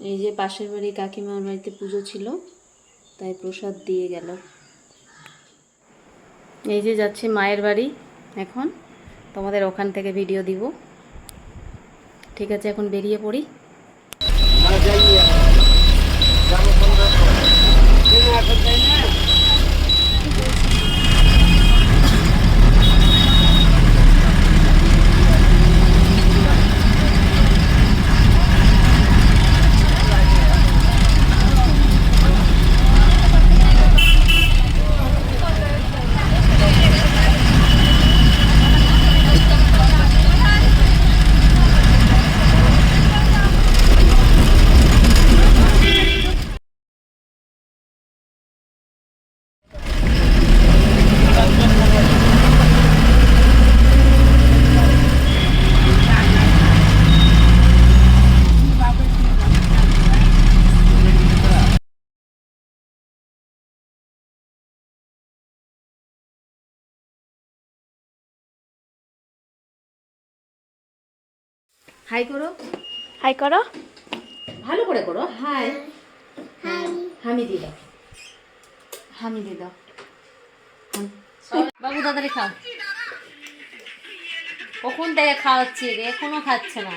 এই যে পাশের বাড়ি কাকিমার বাড়িতে পুজো ছিল, তাই প্রসাদ দিয়ে গেল। এই যে যাচ্ছি মায়ের বাড়ি এখন, তোমাদের ওখান থেকে ভিডিও দিব। ঠিক আছে, এখন বেরিয়ে পড়ি। হাই করো, হাই করো, ভালো করে করো। হাই, হামি দিয়ে দাও, হামি দিয়ে দাও। বাবু তাড়াতাড়ি খাও। কখন থেকে খাওয়াচ্ছি, এখনো খাচ্ছে না।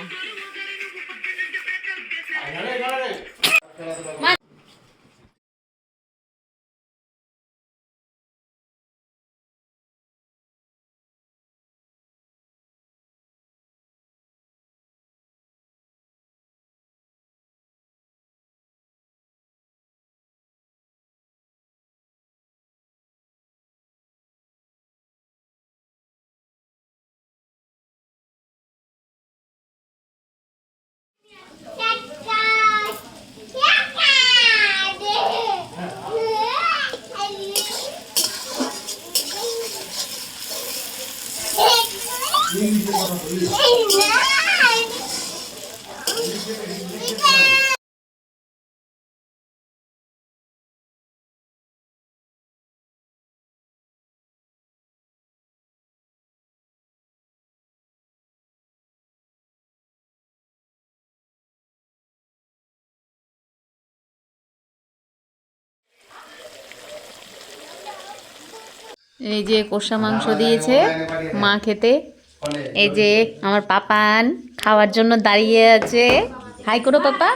এই যে কষা মাংস দিয়েছে মা খেতে। এই যে আমার পাপান খাওয়ার জন্য দাঁড়িয়ে আছে। হাই করো পাপা।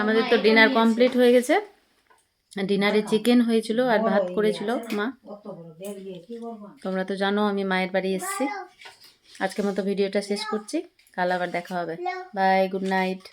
আমাদের তো ডিনার কমপ্লিট হয়ে গেছে। ডিনারে চিকেন হয়েছিল আর ভাত করেছিল মা। তোমরা তো জানো আমি মায়ের বাড়ি এসেছি। আজকের মতো ভিডিওটা শেষ করছি, কাল আবার দেখা হবে। Bye, good night.